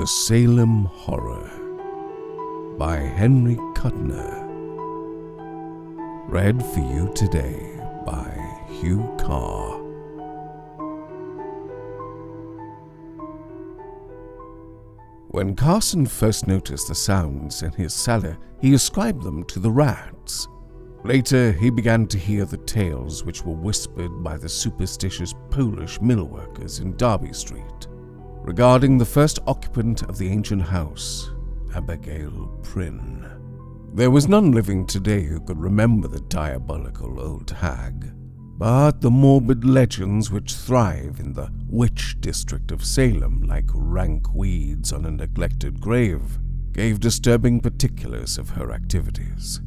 The Salem Horror by Henry Kuttner. Read for you today by Hugh Carr. When Carson first noticed the sounds in his cellar, he ascribed them to the rats. Later, he began to hear the tales which were whispered by the superstitious Polish millworkers in Derby Street regarding the first occupant of the ancient house, Abigail Prynne. There was none living today who could remember the diabolical old hag, but the morbid legends which thrive in the witch district of Salem like rank weeds on a neglected grave gave disturbing particulars of her activities,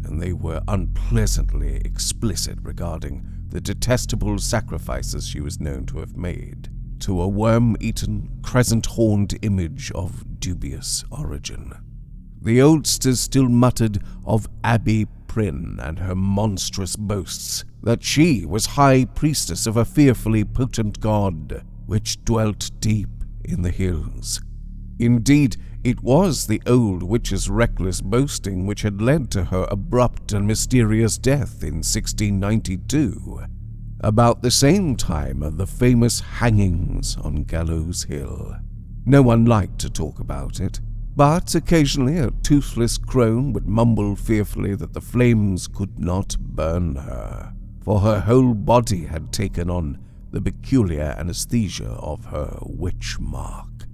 and they were unpleasantly explicit regarding the detestable sacrifices she was known to have made to a worm-eaten, crescent-horned image of dubious origin. The oldsters still muttered of Abby Prynne and her monstrous boasts that she was high priestess of a fearfully potent god which dwelt deep in the hills. Indeed, it was the old witch's reckless boasting which had led to her abrupt and mysterious death in 1692, about the same time of the famous hangings on Gallows Hill. No one liked to talk about it, but occasionally a toothless crone would mumble fearfully that the flames could not burn her, for her whole body had taken on the peculiar anesthesia of her witch mark.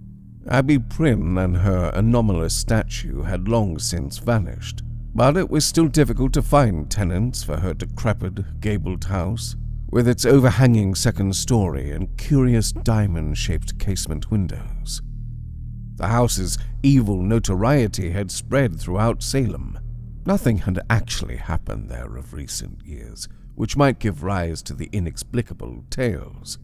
Abby Prynne and her anomalous statue had long since vanished, but it was still difficult to find tenants for her decrepit, gabled house, with its overhanging second story and curious diamond-shaped casement windows. The house's evil notoriety had spread throughout Salem. Nothing had actually happened there of recent years, which might give rise to the inexplicable tales,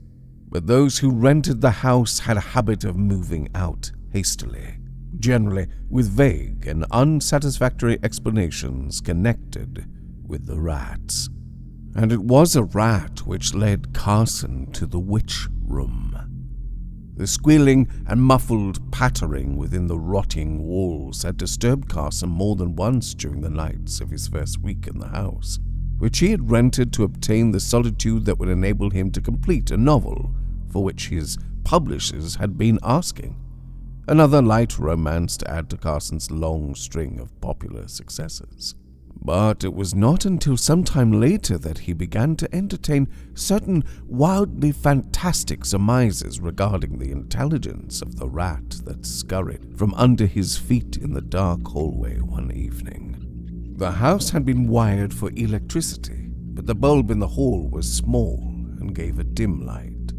but those who rented the house had a habit of moving out hastily, generally with vague and unsatisfactory explanations connected with the rats. And it was a rat which led Carson to the witch room. The squealing and muffled pattering within the rotting walls had disturbed Carson more than once during the nights of his first week in the house, which he had rented to obtain the solitude that would enable him to complete a novel for which his publishers had been asking. Another light romance to add to Carson's long string of popular successes. But it was not until some time later that he began to entertain certain wildly fantastic surmises regarding the intelligence of the rat that scurried from under his feet in the dark hallway one evening. The house had been wired for electricity, but the bulb in the hall was small and gave a dim light.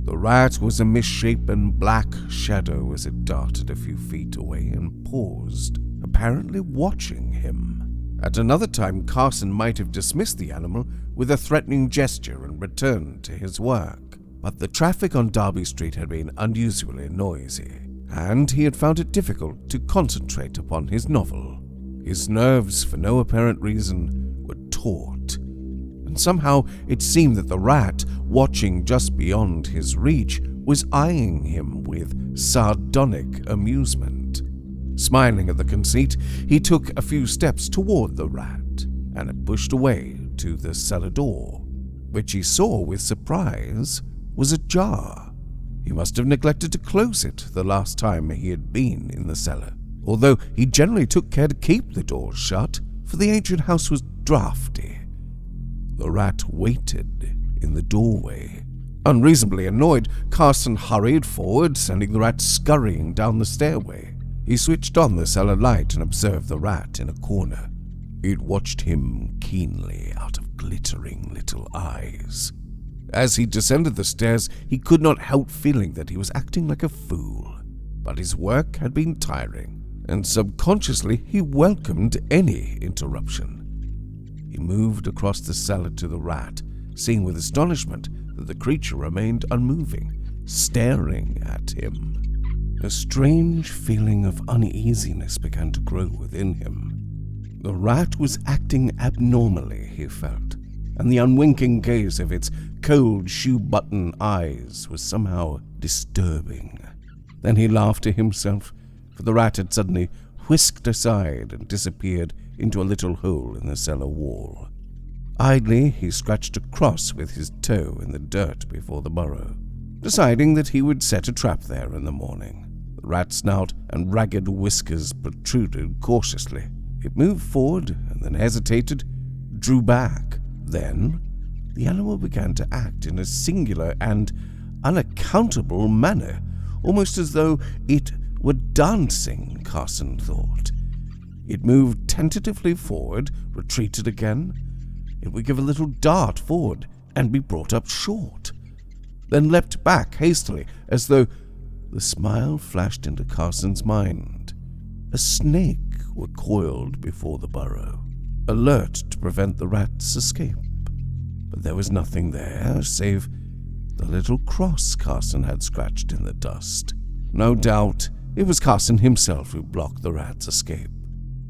The rat was a misshapen black shadow as it darted a few feet away and paused, apparently watching him. At another time, Carson might have dismissed the animal with a threatening gesture and returned to his work, but the traffic on Derby Street had been unusually noisy, and he had found it difficult to concentrate upon his novel. His nerves, for no apparent reason, were taut, and somehow it seemed that the rat, watching just beyond his reach, was eyeing him with sardonic amusement. Smiling at the conceit, he took a few steps toward the rat, and it pushed away to the cellar door, which he saw with surprise was ajar. He must have neglected to close it the last time he had been in the cellar, although he generally took care to keep the door shut, for the ancient house was draughty. The rat waited in the doorway. Unreasonably annoyed, Carson hurried forward, sending the rat scurrying down the stairway. He switched on the cellar light and observed the rat in a corner. It watched him keenly out of glittering little eyes. As he descended the stairs, he could not help feeling that he was acting like a fool. But his work had been tiring, and subconsciously he welcomed any interruption. He moved across the cellar to the rat, seeing with astonishment that the creature remained unmoving, staring at him. A strange feeling of uneasiness began to grow within him. The rat was acting abnormally, he felt, and the unwinking gaze of its cold shoe-button eyes was somehow disturbing. Then he laughed to himself, for the rat had suddenly whisked aside and disappeared into a little hole in the cellar wall. Idly, he scratched a cross with his toe in the dirt before the burrow, deciding that he would set a trap there in the morning. The rat's snout and ragged whiskers protruded cautiously. It moved forward and then hesitated, drew back. Then, the animal began to act in a singular and unaccountable manner, almost as though it were dancing, Carson thought. It moved tentatively forward, retreated again. It would give a little dart forward and be brought up short, then leapt back hastily, as though the smile flashed into Carson's mind. A snake were coiled before the burrow, alert to prevent the rat's escape. But there was nothing there save the little cross Carson had scratched in the dust. No doubt it was Carson himself who blocked the rat's escape,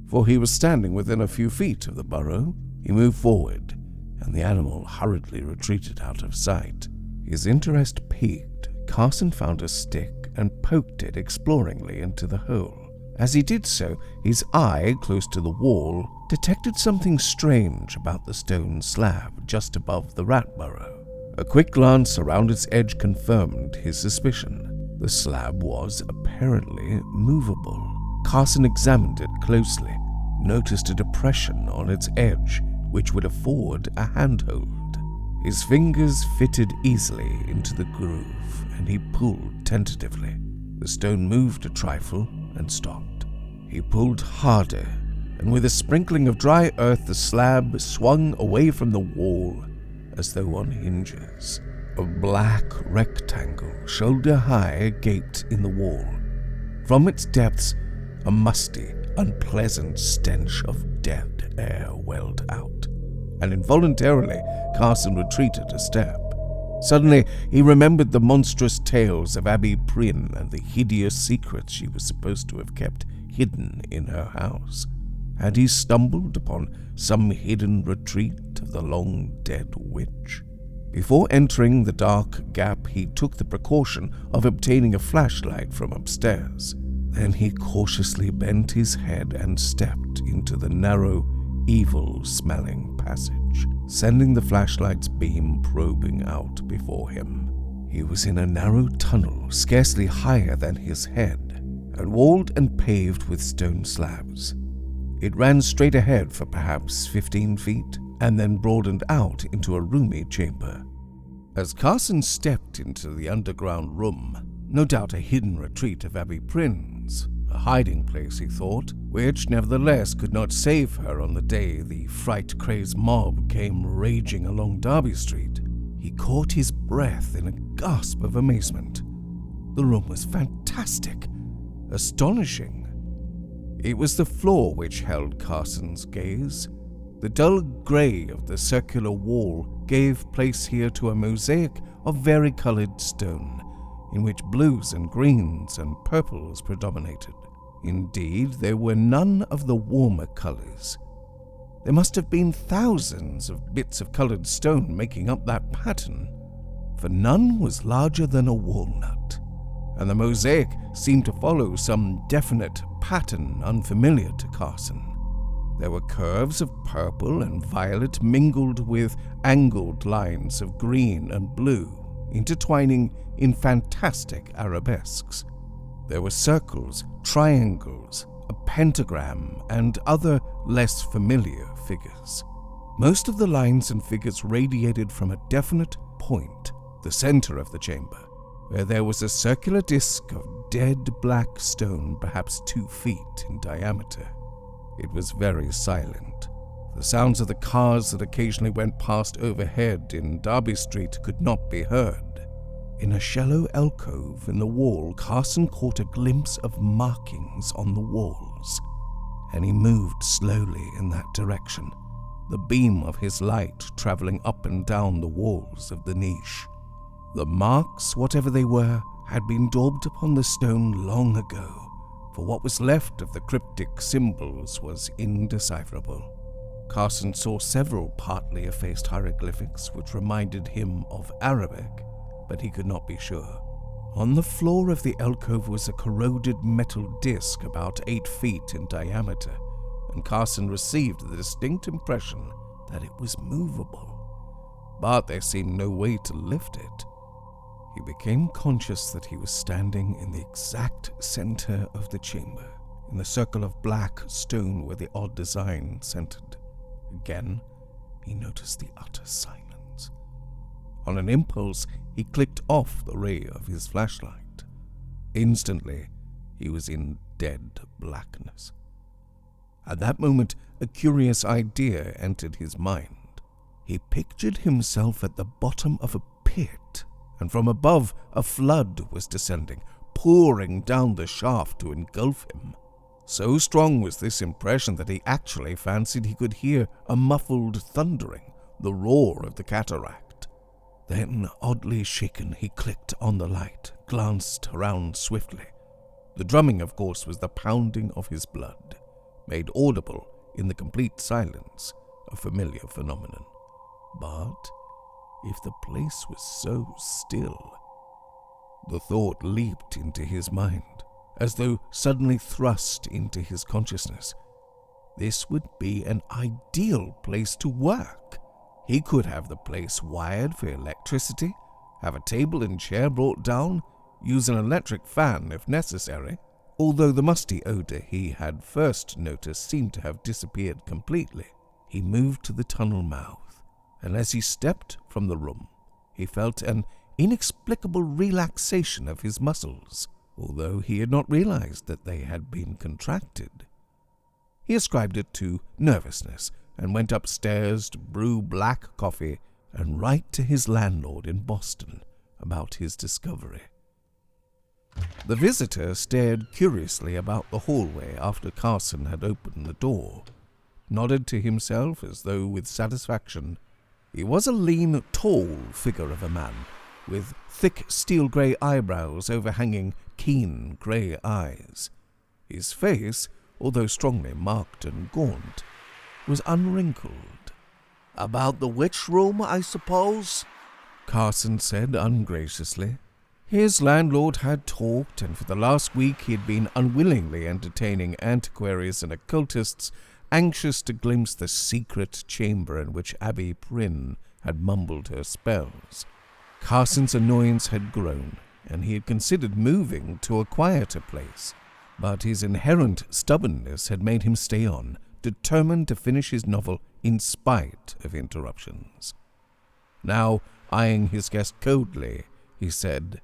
for he was standing within a few feet of the burrow. He moved forward, and the animal hurriedly retreated out of sight. His interest piqued, Carson found a stick and poked it exploringly into the hole. As he did so, his eye, close to the wall, detected something strange about the stone slab just above the rat burrow. A quick glance around its edge confirmed his suspicion. The slab was apparently movable. Carson examined it closely, noticed a depression on its edge which would afford a handhold. His fingers fitted easily into the groove, and he pulled tentatively. The stone moved a trifle and stopped. He pulled harder, and with a sprinkling of dry earth, the slab swung away from the wall as though on hinges. A black rectangle, shoulder-high, gaped in the wall. From its depths, a musty, unpleasant stench of dead air welled out, and involuntarily Carson retreated a step. Suddenly, he remembered the monstrous tales of Abby Prynne and the hideous secrets she was supposed to have kept hidden in her house. Had he stumbled upon some hidden retreat of the long-dead witch? Before entering the dark gap, he took the precaution of obtaining a flashlight from upstairs. Then he cautiously bent his head and stepped into the narrow, evil-smelling passage, sending the flashlight's beam probing out before him. He was in a narrow tunnel, scarcely higher than his head, and walled and paved with stone slabs. It ran straight ahead for perhaps 15 feet, and then broadened out into a roomy chamber. As Carson stepped into the underground room, no doubt a hidden retreat of Abby Prynne's, a hiding place, he thought, which nevertheless could not save her on the day the fright-crazed mob came raging along Derby Street. He caught his breath in a gasp of amazement. The room was fantastic, astonishing. It was the floor which held Carson's gaze. The dull gray of the circular wall gave place here to a mosaic of varicolored stone, in which blues and greens and purples predominated. Indeed, there were none of the warmer colors. There must have been thousands of bits of colored stone making up that pattern, for none was larger than a walnut, and the mosaic seemed to follow some definite pattern unfamiliar to Carson. There were curves of purple and violet mingled with angled lines of green and blue, intertwining in fantastic arabesques. There were circles, triangles, a pentagram, and other less familiar figures. Most of the lines and figures radiated from a definite point, the center of the chamber, where there was a circular disc of dead black stone, perhaps 2 feet in diameter. It was very silent. The sounds of the cars that occasionally went past overhead in Derby Street could not be heard. In a shallow alcove in the wall, Carson caught a glimpse of markings on the walls, and he moved slowly in that direction, the beam of his light traveling up and down the walls of the niche. The marks, whatever they were, had been daubed upon the stone long ago, for what was left of the cryptic symbols was indecipherable. Carson saw several partly effaced hieroglyphics which reminded him of Arabic, but he could not be sure. On the floor of the alcove was a corroded metal disc about 8 feet in diameter, and Carson received the distinct impression that it was movable, but there seemed no way to lift it. He became conscious that he was standing in the exact center of the chamber, in the circle of black stone where the odd design centered. Again, he noticed the utter silence. On an impulse, he clicked off the ray of his flashlight. Instantly, he was in dead blackness. At that moment, a curious idea entered his mind. He pictured himself at the bottom of a pit, and from above a flood was descending, pouring down the shaft to engulf him. So strong was this impression that he actually fancied he could hear a muffled thundering, the roar of the cataract. Then, oddly shaken, he clicked on the light, glanced around swiftly. The drumming, of course, was the pounding of his blood, made audible in the complete silence, a familiar phenomenon. But if the place was so still? The thought leaped into his mind, as though suddenly thrust into his consciousness. This would be an ideal place to work. He could have the place wired for electricity, have a table and chair brought down, use an electric fan if necessary. Although the musty odor he had first noticed seemed to have disappeared completely, he moved to the tunnel mouth, and as he stepped from the room, he felt an inexplicable relaxation of his muscles, although he had not realized that they had been contracted. He ascribed it to nervousness and went upstairs to brew black coffee and write to his landlord in Boston about his discovery. The visitor stared curiously about the hallway after Carson had opened the door, nodded to himself as though with satisfaction. He was a lean, tall figure of a man, with thick steel-grey eyebrows overhanging keen grey eyes. His face, although strongly marked and gaunt, was unwrinkled. "About the witch room, I suppose?" Carson said ungraciously. His landlord had talked, and for the last week he had been unwillingly entertaining antiquaries and occultists, anxious to glimpse the secret chamber in which Abby Prynne had mumbled her spells. Carson's annoyance had grown, and he had considered moving to a quieter place, but his inherent stubbornness had made him stay on, determined to finish his novel in spite of interruptions. Now, eyeing his guest coldly, he said,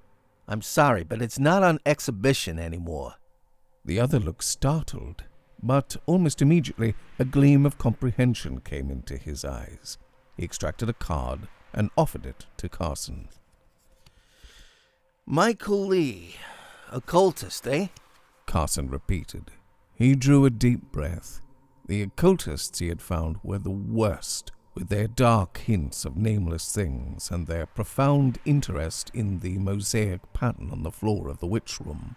"I'm sorry, but it's not on exhibition anymore." The other looked startled, but almost immediately a gleam of comprehension came into his eyes. He extracted a card and offered it to Carson. "Michael Lee, occultist, eh?" Carson repeated. He drew a deep breath. The occultists he had found were the worst, with their dark hints of nameless things and their profound interest in the mosaic pattern on the floor of the witch room.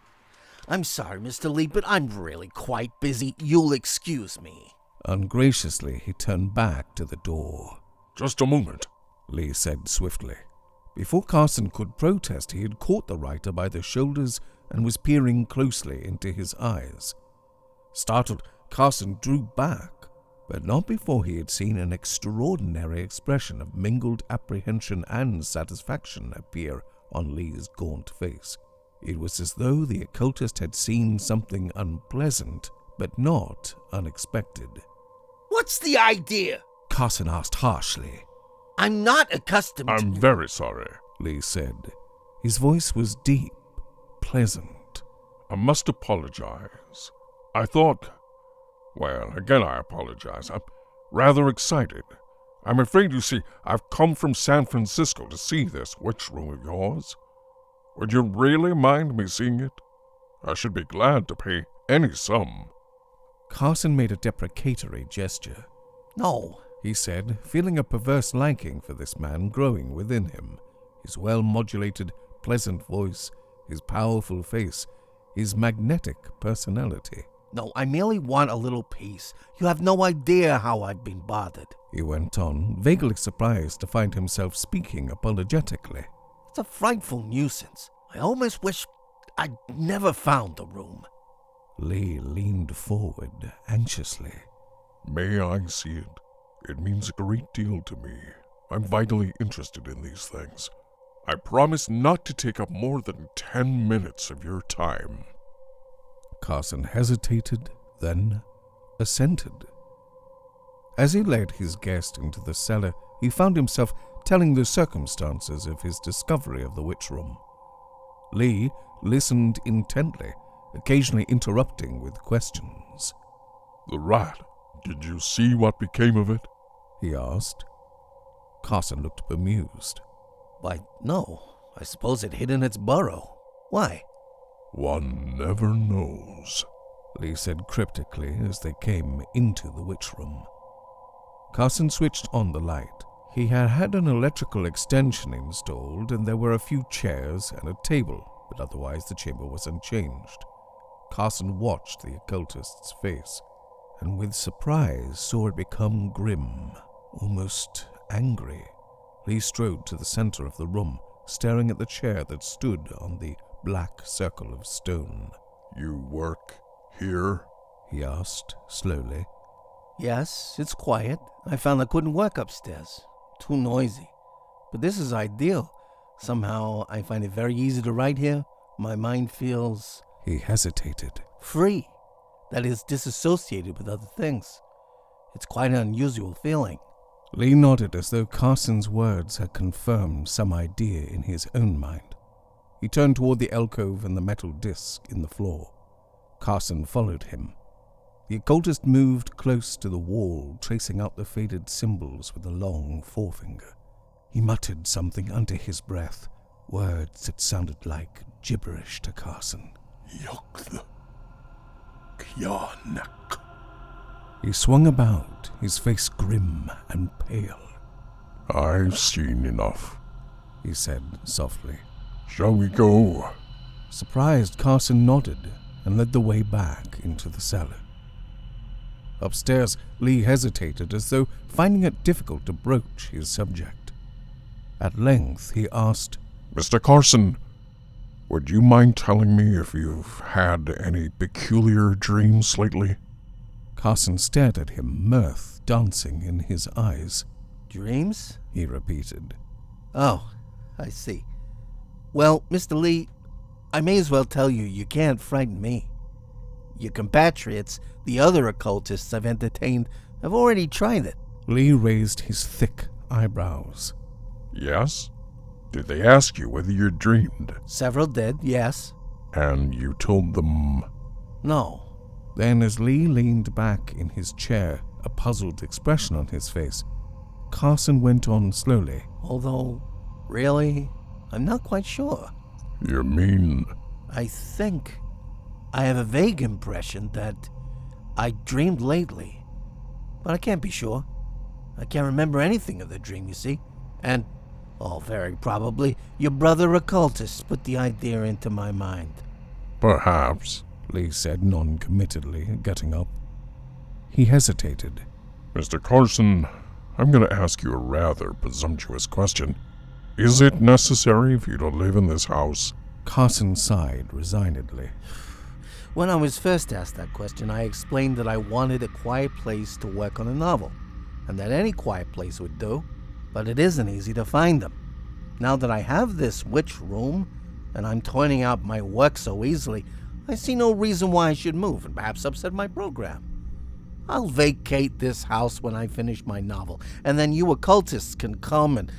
"I'm sorry, Mr. Lee, but I'm really quite busy. You'll excuse me." Ungraciously, he turned back to the door. "Just a moment," Lee said swiftly. Before Carson could protest, he had caught the writer by the shoulders and was peering closely into his eyes. Startled, Carson drew back, but not before he had seen an extraordinary expression of mingled apprehension and satisfaction appear on Lee's gaunt face. It was as though the occultist had seen something unpleasant, but not unexpected. "What's the idea?" Carson asked harshly. "I'm not accustomed "I'm to..." very sorry," Lee said. His voice was deep, pleasant. "I must apologize. I thought... Well, again I apologize. I'm rather excited. I'm afraid, you see, I've come from San Francisco to see this witch room of yours. Would you really mind me seeing it? I should be glad to pay any sum." Carson made a deprecatory gesture. "No," he said, feeling a perverse liking for this man growing within him. His well-modulated, pleasant voice, his powerful face, his magnetic personality. "No, I merely want a little peace. You have no idea how I've been bothered," he went on, vaguely surprised to find himself speaking apologetically. "It's a frightful nuisance. I almost wish I'd never found the room. Lee leaned forward anxiously. May I see it? It means a great deal to me. I'm vitally interested in these things. I promise not to take up more than 10 minutes of your time. Carson hesitated, then assented. As he led his guest into the cellar, he found himself telling the circumstances of his discovery of the witch room. Lee listened intently, occasionally interrupting with questions. The rat, did you see what became of it? He asked. Carson looked bemused. Why, no. I suppose it hid in its burrow. Why? One never knows, Lee said cryptically as they came into the witch room. Carson switched on the light. He had had an electrical extension installed, and there were a few chairs and a table, but otherwise the chamber was unchanged. Carson watched the occultist's face, and with surprise saw it become grim, almost angry. Lee strode to the center of the room, staring at the chair that stood on the black circle of stone. You work here? He asked, slowly. Yes, it's quiet. I found I couldn't work upstairs. Too noisy. But this is ideal. Somehow I find it very easy to write here. My mind feels... He hesitated. Free. That is, disassociated with other things. It's quite an unusual feeling. Lee nodded as though Carson's words had confirmed some idea in his own mind. He turned toward the alcove and the metal disc in the floor. Carson followed him. The occultist moved close to the wall, tracing out the faded symbols with a long forefinger. He muttered something under his breath, words that sounded like gibberish to Carson. Yokth Kyanak. He swung about, his face grim and pale. I've seen enough, he said softly. Shall we go? Surprised, Carson nodded and led the way back into the cellar. Upstairs, Lee hesitated as though finding it difficult to broach his subject. At length, he asked, Mr. Carson, would you mind telling me if you've had any peculiar dreams lately? Carson stared at him, mirth dancing in his eyes. Dreams? He repeated. Oh, I see. Well, Mr. Lee, I may as well tell you, you can't frighten me. Your compatriots, the other occultists I've entertained, have already tried it. Lee raised his thick eyebrows. Yes? Did they ask you whether you dreamed? Several did, yes. And you told them... No. Then, as Lee leaned back in his chair, a puzzled expression on his face, Carson went on slowly. Although, really, I'm not quite sure. You mean... I think I have a vague impression that I dreamed lately, but I can't be sure. I can't remember anything of the dream, you see. And, very probably, your brother occultist put the idea into my mind. Perhaps, Lee said non-committedly, getting up. He hesitated. Mr. Carson, I'm going to ask you a rather presumptuous question. Is it necessary for you to live in this house? Carson sighed resignedly. When I was first asked that question, I explained that I wanted a quiet place to work on a novel, and that any quiet place would do, but it isn't easy to find them. Now that I have this witch room, and I'm turning out my work so easily, I see no reason why I should move and perhaps upset my program. I'll vacate this house when I finish my novel, and then you occultists can come and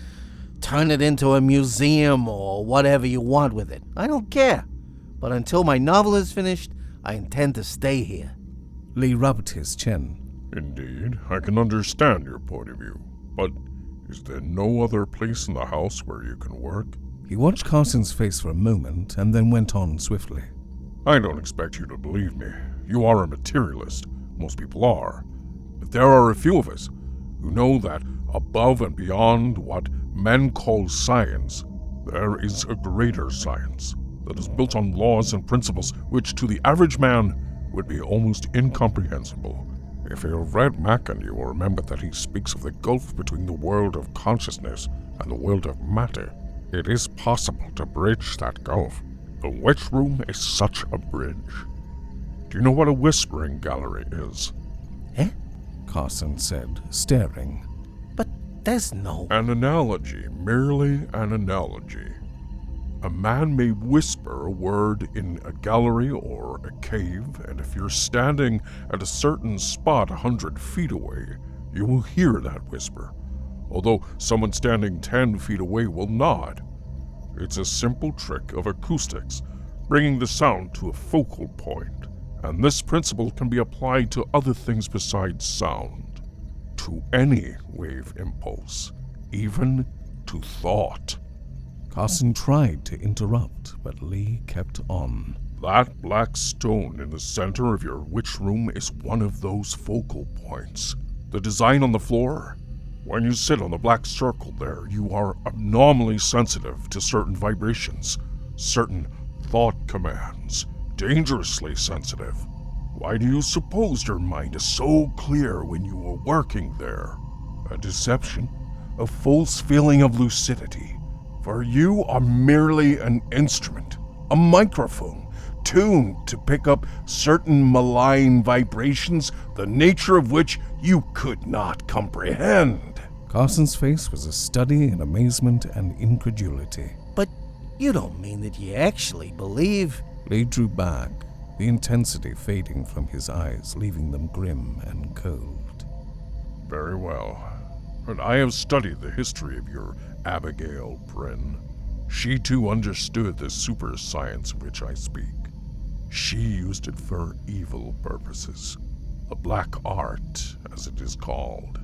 turn it into a museum or whatever you want with it. I don't care. But until my novel is finished, I intend to stay here. Lee rubbed his chin. Indeed, I can understand your point of view, but is there no other place in the house where you can work? He watched Carson's face for a moment and then went on swiftly. I don't expect you to believe me. You are a materialist. Most people are. But there are a few of us who know that above and beyond what men call science, there is a greater science that is built on laws and principles which to the average man would be almost incomprehensible. If you've read Macken, you will remember that he speaks of the gulf between the world of consciousness and the world of matter. It is possible to bridge that gulf, The witch room is such a bridge. Do you know what a whispering gallery is? Eh? Carson said, staring. But there's no... An analogy, merely an analogy. A man may whisper a word in a gallery or a cave, and if you're standing at a certain spot 100 feet away, you will hear that whisper, although someone standing 10 feet away will not. It's a simple trick of acoustics, bringing the sound to a focal point, and this principle can be applied to other things besides sound, to any wave impulse, even to thought. Carson tried to interrupt, but Lee kept on. That black stone in the center of your witch room is one of those focal points. The design on the floor? When you sit on the black circle there, you are abnormally sensitive to certain vibrations, certain thought commands, dangerously sensitive. Why do you suppose your mind is so clear when you are working there? A deception, a false feeling of lucidity. For you are merely an instrument, a microphone, tuned to pick up certain malign vibrations, the nature of which you could not comprehend. Carson's face was a study in amazement and incredulity. But you don't mean that you actually believe... Lee drew back, the intensity fading from his eyes, leaving them grim and cold. Very well. But I have studied the history of your Abigail Prynne. She too understood the super science of which I speak. She used it for evil purposes. The black art, as it is called.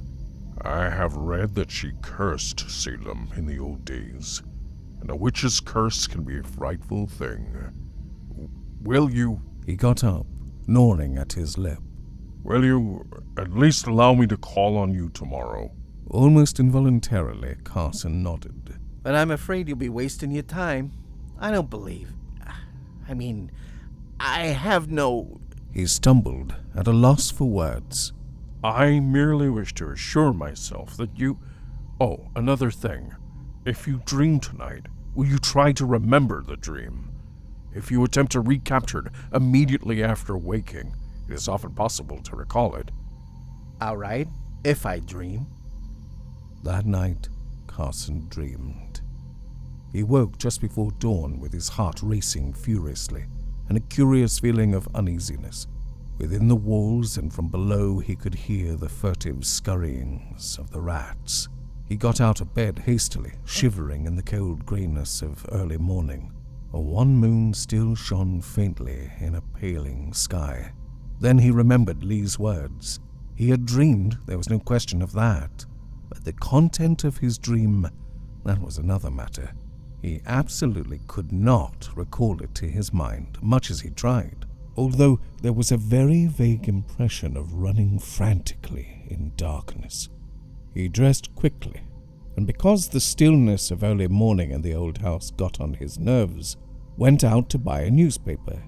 I have read that she cursed Salem in the old days, and a witch's curse can be a frightful thing. Will you... He got up, gnawing at his lip. Will you at least allow me to call on you tomorrow? Almost involuntarily, Carson nodded. But I'm afraid you'll be wasting your time. I don't believe... I have no... He stumbled, at a loss for words. I merely wish to assure myself that you... Oh, another thing. If you dream tonight, will you try to remember the dream? If you attempt to recapture it immediately after waking, it is often possible to recall it. All right, if I dream. That night, Carson dreamed. He woke just before dawn with his heart racing furiously and a curious feeling of uneasiness. Within the walls and from below he could hear the furtive scurryings of the rats. He got out of bed hastily, shivering in the cold grayness of early morning. A one moon still shone faintly in a paling sky. Then he remembered Lee's words. He had dreamed, there was no question of that. But the content of his dream, that was another matter. He absolutely could not recall it to his mind, much as he tried, although there was a very vague impression of running frantically in darkness. He dressed quickly, and because the stillness of early morning in the old house got on his nerves, went out to buy a newspaper.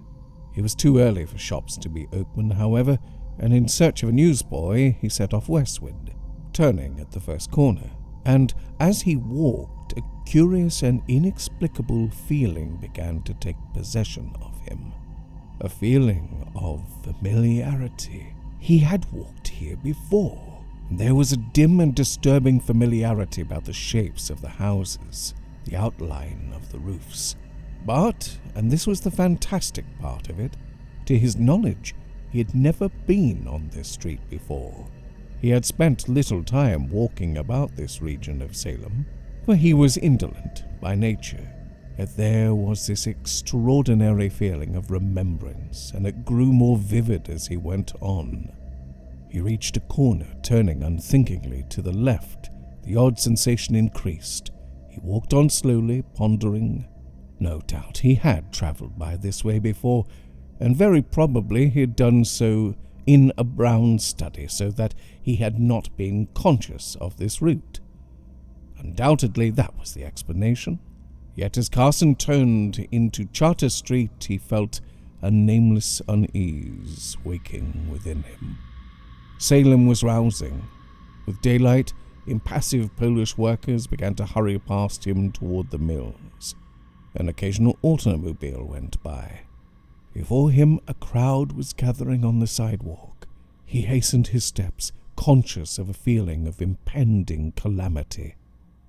It was too early for shops to be open, however, and in search of a newsboy he set off westward, turning at the first corner. And as he walked, a curious and inexplicable feeling began to take possession of him. A feeling of familiarity. He had walked here before. There was a dim and disturbing familiarity about the shapes of the houses, the outline of the roofs. But, and this was the fantastic part of it, to his knowledge, he had never been on this street before. He had spent little time walking about this region of Salem, for he was indolent by nature. Yet there was this extraordinary feeling of remembrance, and it grew more vivid as he went on. He reached a corner, turning unthinkingly to the left. The odd sensation increased. He walked on slowly, pondering. No doubt he had travelled by this way before, and very probably he had done so in a brown study, so that he had not been conscious of this route. Undoubtedly that was the explanation. Yet as Carson turned into Charter Street, he felt a nameless unease waking within him. Salem was rousing. With daylight, impassive Polish workers began to hurry past him toward the mills. An occasional automobile went by. Before him, a crowd was gathering on the sidewalk. He hastened his steps, conscious of a feeling of impending calamity.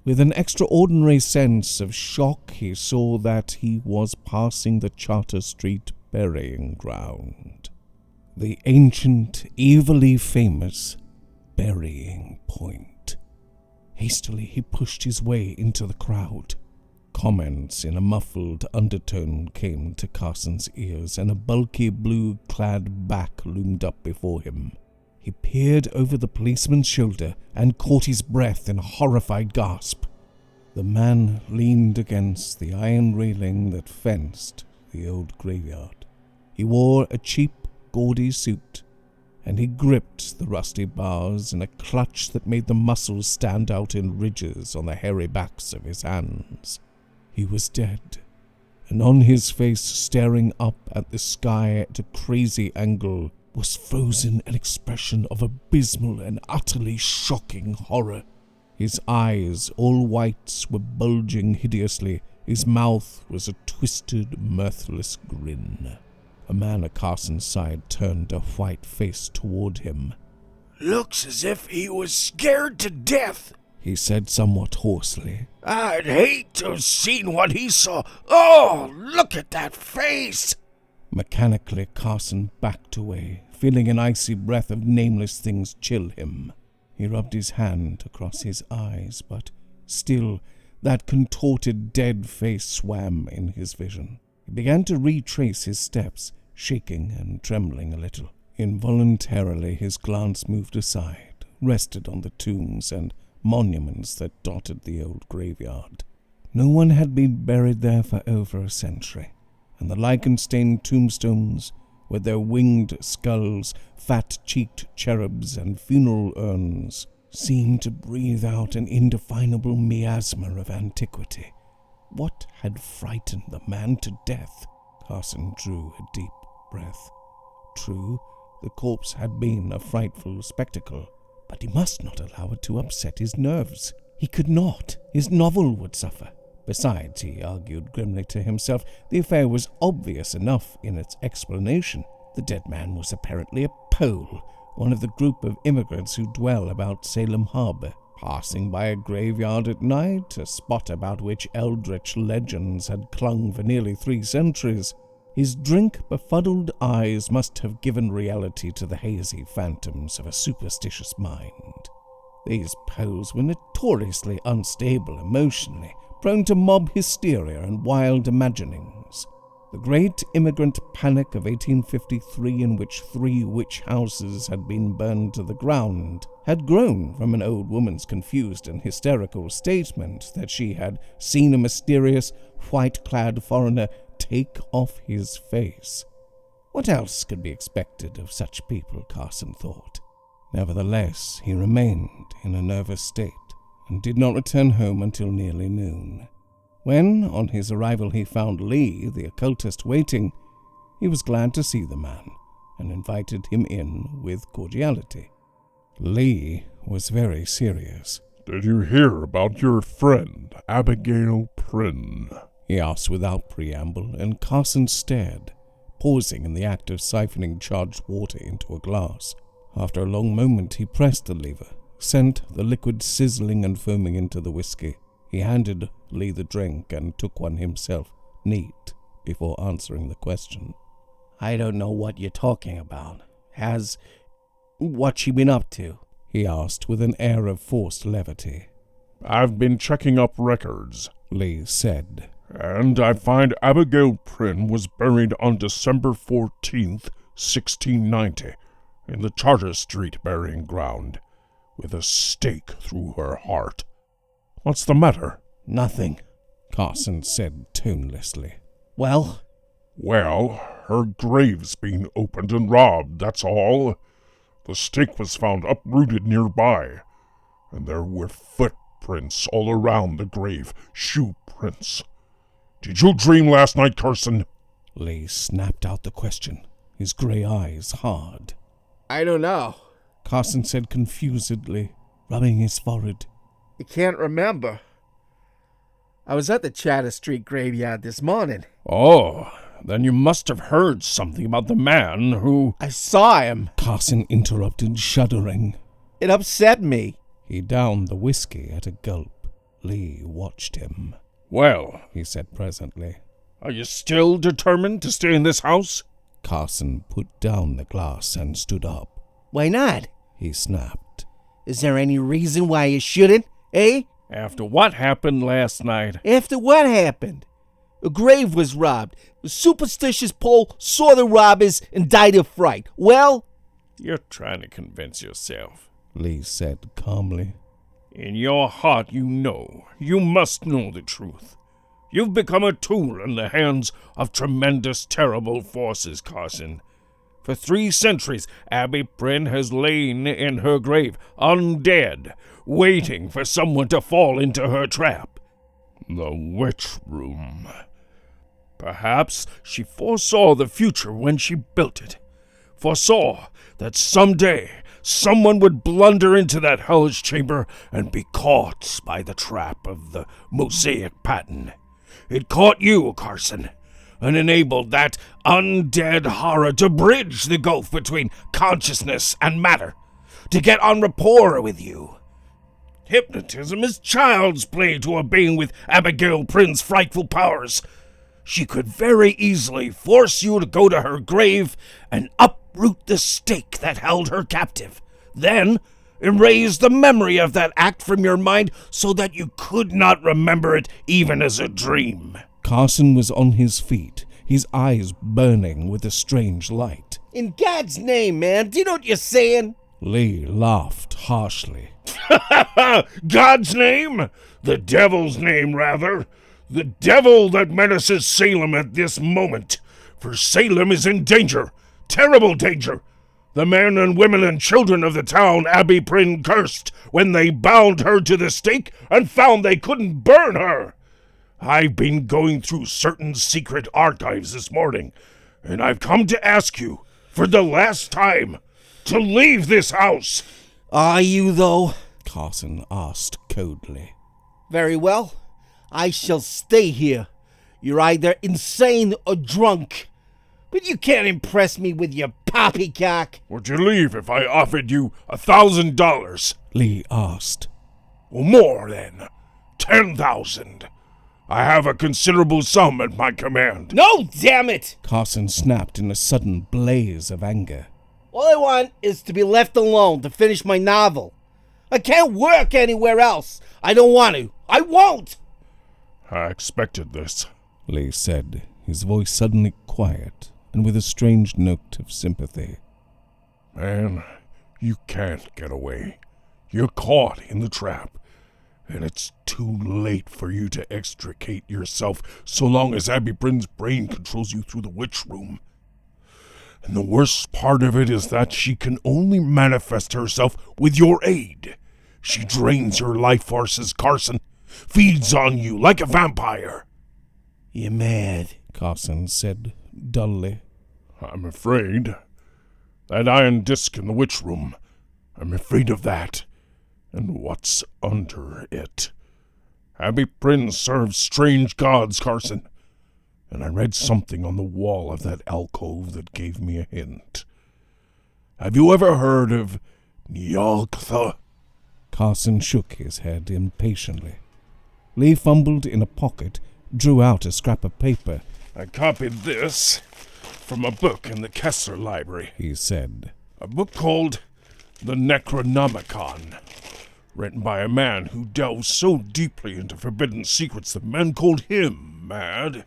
With an extraordinary sense of shock, he saw that he was passing the Charter Street burying ground. The ancient, evilly famous burying point. Hastily he pushed his way into the crowd. Comments in a muffled undertone came to Carson's ears, and a bulky blue-clad back loomed up before him. He peered over the policeman's shoulder and caught his breath in a horrified gasp. The man leaned against the iron railing that fenced the old graveyard. He wore a cheap, gaudy suit, and he gripped the rusty bars in a clutch that made the muscles stand out in ridges on the hairy backs of his hands. He was dead, and on his face, staring up at the sky at a crazy angle, was frozen an expression of abysmal and utterly shocking horror. His eyes, all whites, were bulging hideously. His mouth was a twisted, mirthless grin. A man at Carson's side turned a white face toward him. "Looks as if he was scared to death," he said somewhat hoarsely. "I'd hate to have seen what he saw. Oh, look at that face!" Mechanically, Carson backed away, feeling an icy breath of nameless things chill him. He rubbed his hand across his eyes, but still that contorted dead face swam in his vision. He began to retrace his steps, shaking and trembling a little. Involuntarily his glance moved aside, rested on the tombs and monuments that dotted the old graveyard. No one had been buried there for over a century, and the lichen-stained tombstones, with their winged skulls, fat-cheeked cherubs, and funeral urns, seemed to breathe out an indefinable miasma of antiquity. What had frightened the man to death? Carson drew a deep breath. True, the corpse had been a frightful spectacle, but he must not allow it to upset his nerves. He could not. His novel would suffer. Besides, he argued grimly to himself, the affair was obvious enough in its explanation. The dead man was apparently a Pole, one of the group of immigrants who dwell about Salem Harbor. Passing by a graveyard at night, a spot about which eldritch legends had clung for nearly 3 centuries, his drink-befuddled eyes must have given reality to the hazy phantoms of a superstitious mind. These Poles were notoriously unstable emotionally, prone to mob hysteria and wild imaginings. The great immigrant panic of 1853, in which 3 witch houses had been burned to the ground, had grown from an old woman's confused and hysterical statement that she had seen a mysterious, white-clad foreigner take off his face. What else could be expected of such people, Carson thought. Nevertheless, he remained in a nervous state and did not return home until nearly noon. When, on his arrival, he found Lee, the occultist, waiting, he was glad to see the man and invited him in with cordiality. Lee was very serious. "Did you hear about your friend, Abigail Prynne?" he asked without preamble, and Carson stared, pausing in the act of siphoning charged water into a glass. After a long moment, he pressed the lever, sent the liquid sizzling and foaming into the whiskey. He handed Lee the drink and took one himself, neat, before answering the question. "I don't know what you're talking about. What's she been up to?" he asked with an air of forced levity. "I've been checking up records," Lee said, "and I find Abigail Prynne was buried on December 14th, 1690, in the Charter Street burying ground, with a stake through her heart. What's the matter?" "Nothing," Carson said tonelessly. "Well?" "Well, her grave's been opened and robbed, that's all. The stake was found uprooted nearby, and there were footprints all around the grave, shoe prints. Did you dream last night, Carson?" Lee snapped out the question, his gray eyes hard. "I don't know. Carson said confusedly, rubbing his forehead. I can't remember. I was at the Chatter Street graveyard this morning. Oh, then you must have heard something about the man who... I saw him. Carson interrupted, shuddering. It upset me. He downed the whiskey at a gulp. Lee watched him. Well, he said presently. Are you still determined to stay in this house? Carson put down the glass and stood up. Why not? He snapped. Is there any reason why you shouldn't, eh? After what happened last night? After what happened? A grave was robbed. The superstitious Pole saw the robbers and died of fright. Well? You're trying to convince yourself, Lee said calmly. In your heart you must know the truth. You've become a tool in the hands of tremendous, terrible forces, Carson. For 3 centuries, Abby Prynne has lain in her grave, undead, waiting for someone to fall into her trap. The witch room. Perhaps she foresaw the future when she built it. Foresaw that someday someone would blunder into that hellish chamber and be caught by the trap of the mosaic pattern. It caught you, Carson, and enabled that undead horror to bridge the gulf between consciousness and matter, to get on rapport with you. Hypnotism is child's play to a being with Abigail Prynne's frightful powers. She could very easily force you to go to her grave and uproot the stake that held her captive. Then erase the memory of that act from your mind so that you could not remember it even as a dream. Carson was on his feet, his eyes burning with a strange light. In God's name, man, do you know what you're saying? Lee laughed harshly. God's name? The devil's name, rather. The devil that menaces Salem at this moment. For Salem is in danger, terrible danger. The men and women and children of the town Abby Prynne cursed when they bound her to the stake and found they couldn't burn her. I've been going through certain secret archives this morning, and I've come to ask you, for the last time, to leave this house. Are you, though? Carson asked coldly. Very well. I shall stay here. You're either insane or drunk. But you can't impress me with your poppycock. Would you leave if I offered you $1,000? Lee asked. Well, more then. 10,000. I have a considerable sum at my command. No, damn it! Carson snapped in a sudden blaze of anger. All I want is to be left alone to finish my novel. I can't work anywhere else. I don't want to. I won't! I expected this, Lee said, his voice suddenly quiet and with a strange note of sympathy. Man, you can't get away. You're caught in the trap, and it's too late for you to extricate yourself so long as Abby Prynne's brain controls you through the witch room. And the worst part of it is that she can only manifest herself with your aid. She drains your life forces, Carson, feeds on you like a vampire. You're mad, Carson said dully. I'm afraid. That iron disc in the witch room, I'm afraid of that, and what's under it. Abby Prynne serves strange gods, Carson, and I read something on the wall of that alcove that gave me a hint. Have you ever heard of Nyalktha? Carson shook his head impatiently. Lee fumbled in a pocket, drew out a scrap of paper. I copied this from a book in the Kessler Library, he said. A book called The Necronomicon, written by a man who delved so deeply into forbidden secrets that men called him mad.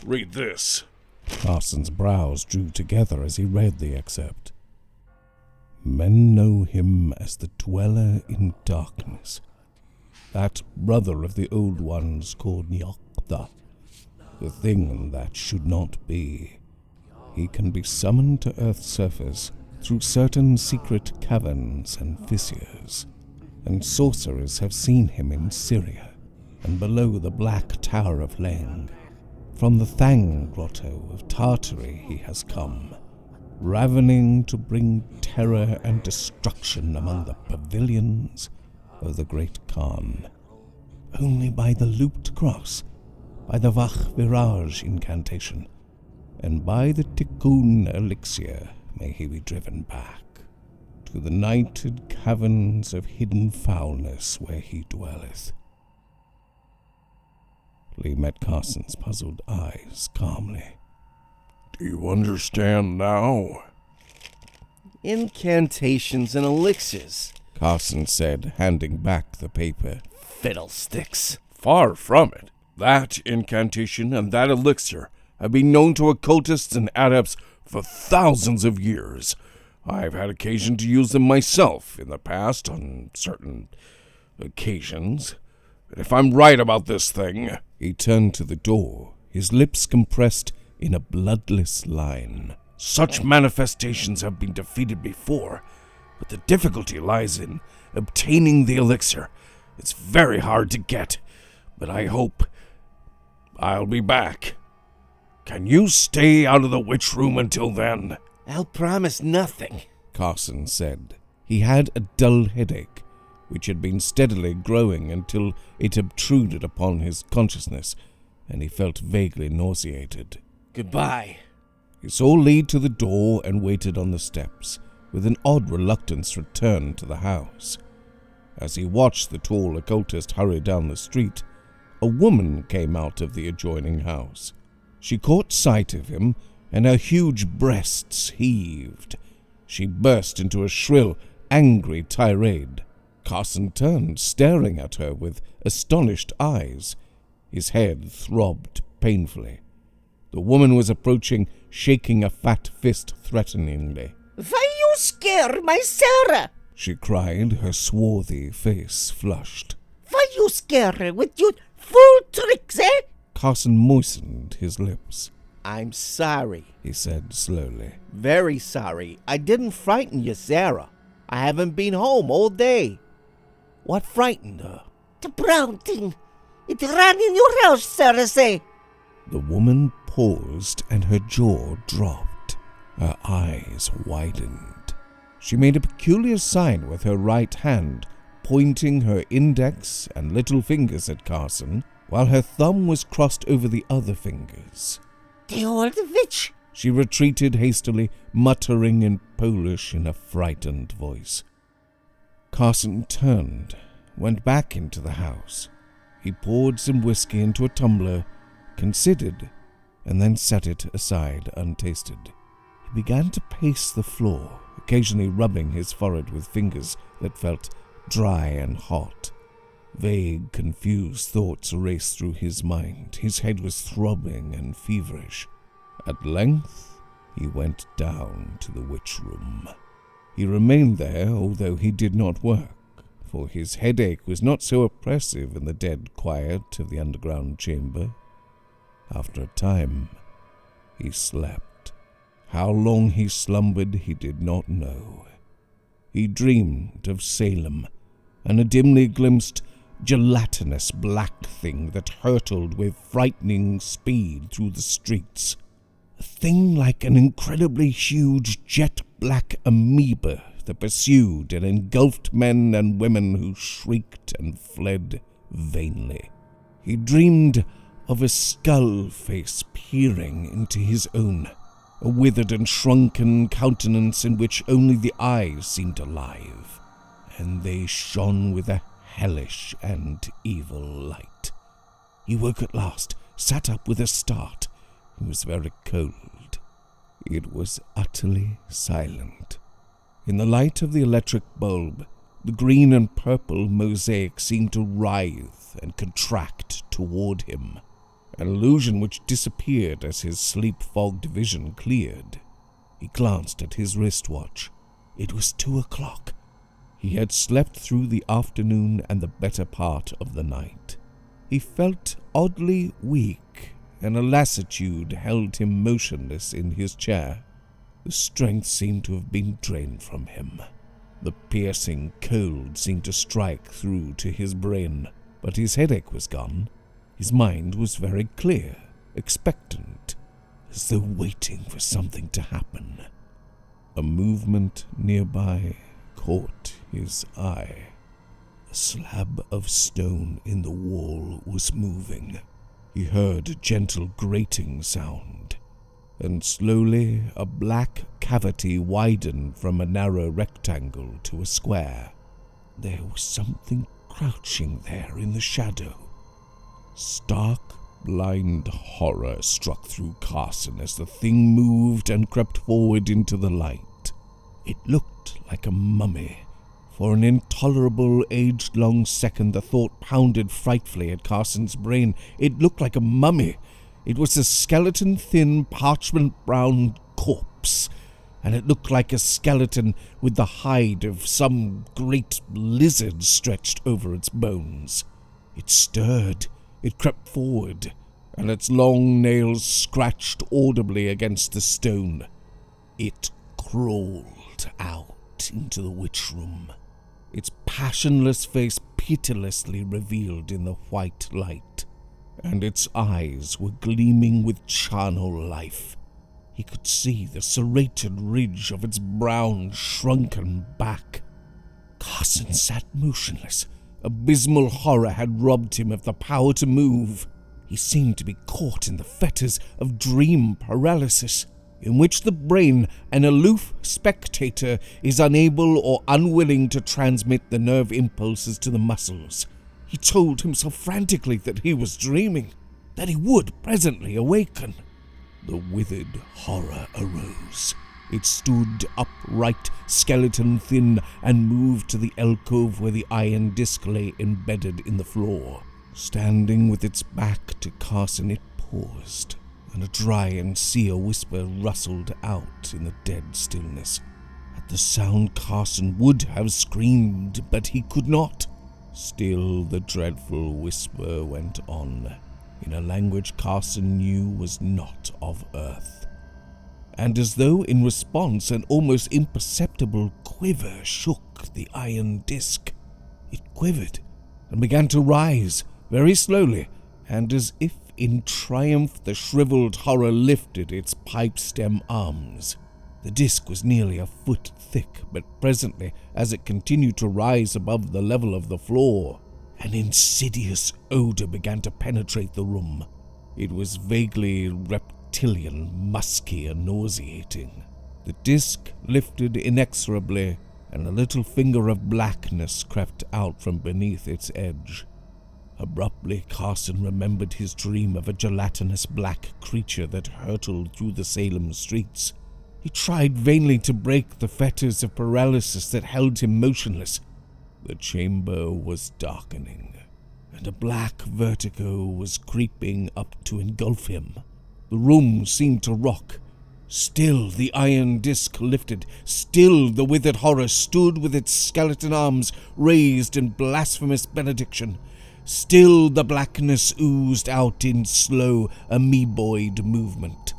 Read this. Carson's brows drew together as he read the excerpt. Men know him as the dweller in darkness, that brother of the old ones called Nyalktha, the thing that should not be. He can be summoned to Earth's surface through certain secret caverns and fissures, and sorcerers have seen him in Syria and below the Black Tower of Leng. From the Thang Grotto of Tartary he has come, ravening to bring terror and destruction among the pavilions of the Great Khan. only by the looped cross, by the Vach Virage incantation, and by the Tikkun elixir may he be driven back to the nighted caverns of hidden foulness where he dwelleth. Lee met Carson's puzzled eyes calmly. Do you understand now? Incantations and elixirs, Carson said, handing back the paper. fiddlesticks. Far from it. That incantation and that elixir have been known to occultists and adepts for thousands of years. I've had occasion to use them myself in the past on certain occasions. And if I'm right about this thing... He turned to the door, his lips compressed in a bloodless line. Such manifestations have been defeated before, but the difficulty lies in obtaining the elixir. It's very hard to get, but I hope I'll be back. Can you stay out of the witch room until then? I'll promise nothing, Carson said. He had a dull headache, which had been steadily growing until it obtruded upon his consciousness, and he felt vaguely nauseated. Goodbye. He saw Lee to the door and waited on the steps, with an odd reluctance returned to the house. As he watched the tall occultist hurry down the street, a woman came out of the adjoining house. She caught sight of him, and her huge breasts heaved. She burst into a shrill, angry tirade. Carson turned, staring at her with astonished eyes. His head throbbed painfully. The woman was approaching, shaking a fat fist threateningly. Why you scare my Sarah? She cried, her swarthy face flushed. Why you scare her with your fool tricks, eh? Carson moistened his lips. I'm sorry, He said slowly. very sorry. I didn't frighten you, Sarah. I haven't been home all day. What frightened her? The brown thing. It ran in your house, Sarah say. The woman paused and her jaw dropped. Her eyes widened. She made a peculiar sign with her right hand, pointing her index and little fingers at Carson, while her thumb was crossed over the other fingers. The old witch. She retreated hastily, muttering in Polish in a frightened voice. Carson turned, went back into the house. He poured some whiskey into a tumbler, considered, and then set it aside untasted. He began to pace the floor, occasionally rubbing his forehead with fingers that felt dry and hot. Vague, confused thoughts raced through his mind. His head was throbbing and feverish. At length, he went down to the witch room. He remained there, although he did not work, for his headache was not so oppressive in the dead quiet of the underground chamber. After a time, he slept. How long he slumbered he did not know. He dreamed of Salem, and a dimly glimpsed gelatinous black thing that hurtled with frightening speed through the streets. A thing like an incredibly huge jet-black amoeba that pursued and engulfed men and women who shrieked and fled vainly. He dreamed of a skull face peering into his own, a withered and shrunken countenance in which only the eyes seemed alive, and they shone with a hellish and evil light. He woke at last, sat up with a start. It was very cold. It was utterly silent. In the light of the electric bulb, the green and purple mosaic seemed to writhe and contract toward him, an illusion which disappeared as his sleep-fogged vision cleared. He glanced at his wristwatch. It was 2:00. He had slept through the afternoon and the better part of the night. He felt oddly weak, and a lassitude held him motionless in his chair. The strength seemed to have been drained from him. The piercing cold seemed to strike through to his brain, but his headache was gone. His mind was very clear, expectant, as though waiting for something to happen. A movement nearby caught his eye. A slab of stone in the wall was moving. He heard a gentle grating sound, and slowly a black cavity widened from a narrow rectangle to a square. There was something crouching there in the shadow. Stark, blind horror struck through Carson as the thing moved and crept forward into the light. It looked like a mummy. For an intolerable, age-long second, the thought pounded frightfully at Carson's brain. It looked like a mummy. It was a skeleton, thin, parchment-brown corpse, and it looked like a skeleton with the hide of some great lizard stretched over its bones. It stirred, it crept forward, and its long nails scratched audibly against the stone. It crawled out into the witch room, its passionless face pitilessly revealed in the white light, and its eyes were gleaming with charnel life. He could see the serrated ridge of its brown, shrunken back. Carson sat motionless. Abysmal horror had robbed him of the power to move. He seemed to be caught in the fetters of dream paralysis, in which the brain, an aloof spectator, is unable or unwilling to transmit the nerve impulses to the muscles. He told himself frantically that he was dreaming, that he would presently awaken. The withered horror arose. It stood upright, skeleton thin, and moved to the alcove where the iron disc lay embedded in the floor. Standing with its back to Carson, it paused, and a dry and sear whisper rustled out in the dead stillness. At the sound, Carson would have screamed, but he could not. Still the dreadful whisper went on, in a language Carson knew was not of earth. And as though in response, an almost imperceptible quiver shook the iron disc. It quivered and began to rise, very slowly, and as if in triumph the shriveled horror lifted its pipe-stem arms. The disc was nearly a foot thick, but presently, as it continued to rise above the level of the floor, an insidious odor began to penetrate the room. It was vaguely reptilian, musky, and nauseating. The disc lifted inexorably, and a little finger of blackness crept out from beneath its edge. Abruptly, Carson remembered his dream of a gelatinous black creature that hurtled through the Salem streets. He tried vainly to break the fetters of paralysis that held him motionless. The chamber was darkening, and a black vertigo was creeping up to engulf him. The room seemed to rock. Still the iron disc lifted. Still the withered horror stood with its skeleton arms raised in blasphemous benediction. Still the blackness oozed out in slow, amoeboid movement.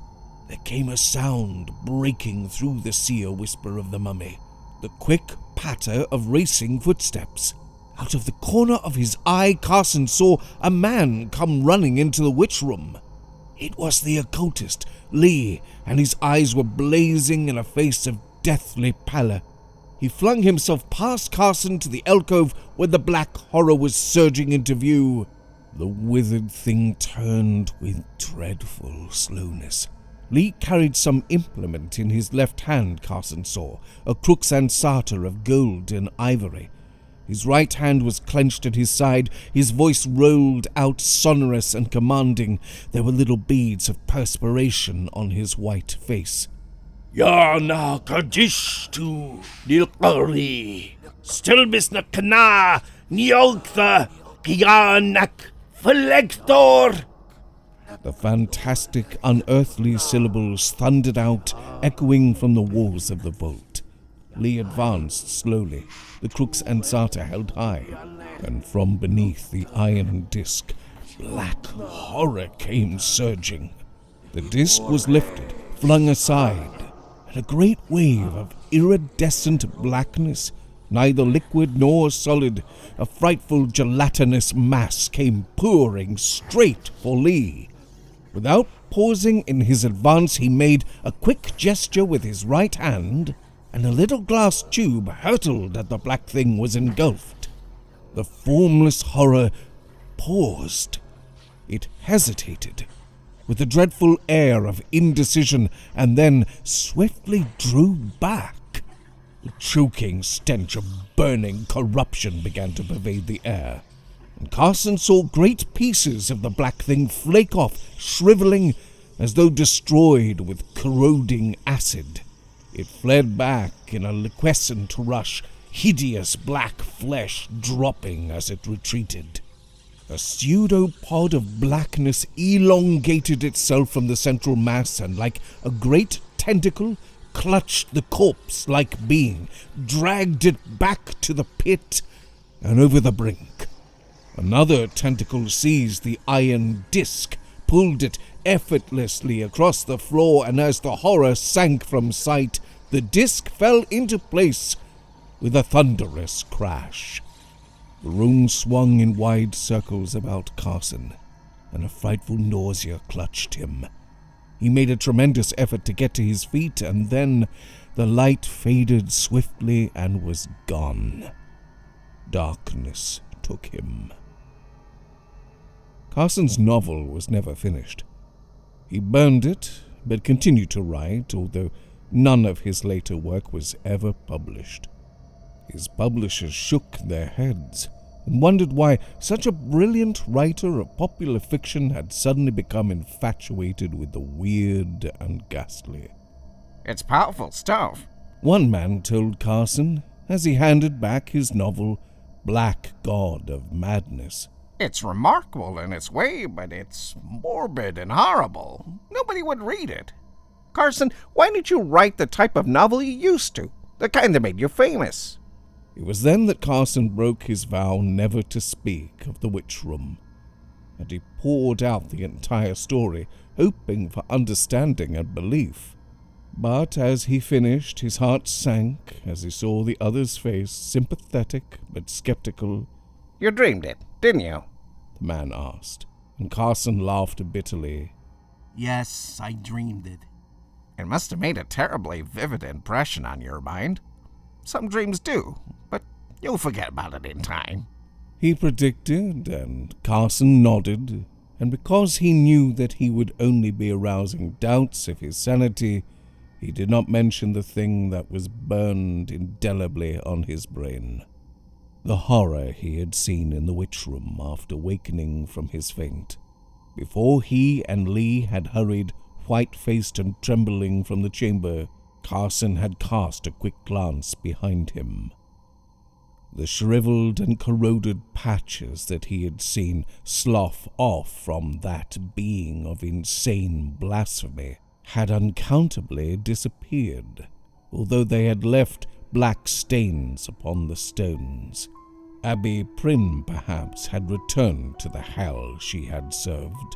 There came a sound breaking through the sear whisper of the mummy, the quick patter of racing footsteps. Out of the corner of his eye, Carson saw a man come running into the witch room. It was the occultist, Lee, and his eyes were blazing in a face of deathly pallor. He flung himself past Carson to the alcove where the black horror was surging into view. The withered thing turned with dreadful slowness. Lee carried some implement in his left hand, Carson saw, a crux ansata of gold and ivory. His right hand was clenched at his side. His voice rolled out sonorous and commanding. There were little beads of perspiration on his white face. Yana Kadishtu Nilkari Stilbisna Kana Nyolktha Gianak Felector. The fantastic, unearthly syllables thundered out, echoing from the walls of the vault. Lee advanced slowly, the crux ansata held high, and from beneath the iron disc, black horror came surging. The disc was lifted, flung aside, and a great wave of iridescent blackness, neither liquid nor solid, a frightful gelatinous mass came pouring straight for Lee. Without pausing in his advance, he made a quick gesture with his right hand, and a little glass tube hurtled at the black thing was engulfed. The formless horror paused. It hesitated, with a dreadful air of indecision, and then swiftly drew back. A choking stench of burning corruption began to pervade the air, and Carson saw great pieces of the black thing flake off, shriveling as though destroyed with corroding acid. It fled back in a liquescent rush, hideous black flesh dropping as it retreated. A pseudopod of blackness elongated itself from the central mass and, like a great tentacle, clutched the corpse-like being, dragged it back to the pit and over the brink. Another tentacle seized the iron disc, pulled it effortlessly across the floor, and as the horror sank from sight, the disc fell into place with a thunderous crash. The room swung in wide circles about Carson, and a frightful nausea clutched him. He made a tremendous effort to get to his feet, and then the light faded swiftly and was gone. Darkness took him. Carson's novel was never finished. He burned it, but continued to write, although none of his later work was ever published. His publishers shook their heads and wondered why such a brilliant writer of popular fiction had suddenly become infatuated with the weird and ghastly. It's powerful stuff. One man told Carson as he handed back his novel, Black God of Madness. It's remarkable in its way, but it's morbid and horrible. Nobody would read it. Carson, why didn't you write the type of novel you used to? The kind that made you famous. It was then that Carson broke his vow never to speak of the witch room, and he poured out the entire story, hoping for understanding and belief. But as he finished, his heart sank as he saw the other's face, sympathetic but skeptical. You dreamed it, didn't you? The man asked, and Carson laughed bitterly. Yes, I dreamed it. It must have made a terribly vivid impression on your mind. Some dreams do, but you'll forget about it in time. He predicted, and Carson nodded, and because he knew that he would only be arousing doubts of his sanity, he did not mention the thing that was burned indelibly on his brain. The horror he had seen in the witch room after wakening from his faint. Before he and Lee had hurried, white-faced and trembling, from the chamber, Carson had cast a quick glance behind him. The shriveled and corroded patches that he had seen slough off from that being of insane blasphemy had uncountably disappeared, although they had left black stains upon the stones. Abby Prynne, perhaps, had returned to the hell she had served,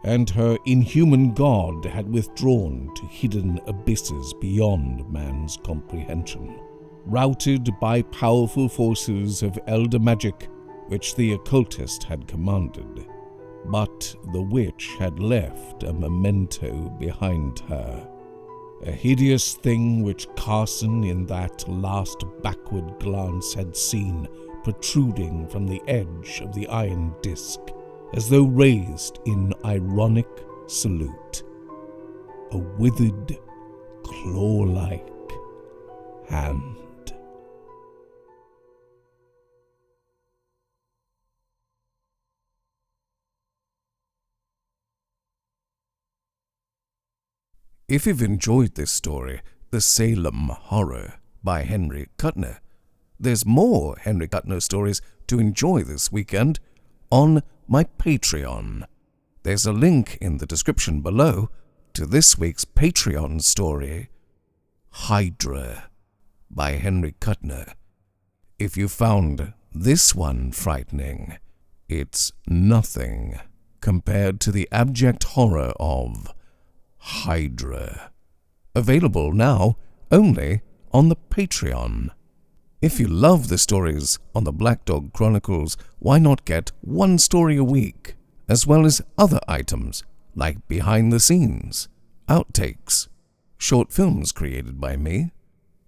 and her inhuman god had withdrawn to hidden abysses beyond man's comprehension, routed by powerful forces of elder magic which the occultist had commanded. But the witch had left a memento behind her, a hideous thing which Carson in that last backward glance had seen protruding from the edge of the iron disc, as though raised in ironic salute. A withered, claw-like hand. If you've enjoyed this story, The Salem Horror by Henry Kuttner, there's more Henry Kuttner stories to enjoy this weekend on my Patreon. There's a link in the description below to this week's Patreon story, Hydra by Henry Kuttner. If you found this one frightening, it's nothing compared to the abject horror of Hydra. Available now only on the Patreon. If you love the stories on the Black Dog Chronicles, why not get one story a week, as well as other items like behind the scenes, outtakes, short films created by me,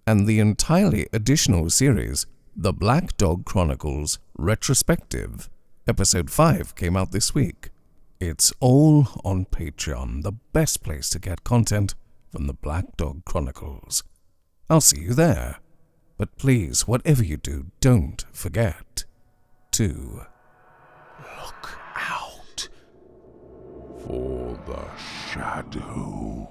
and the entirely additional series The Black Dog Chronicles Retrospective. Episode 5 came out this week. It's all on Patreon, the best place to get content from the Black Dog Chronicles. I'll see you there. But please, whatever you do, don't forget to look out For the shadows.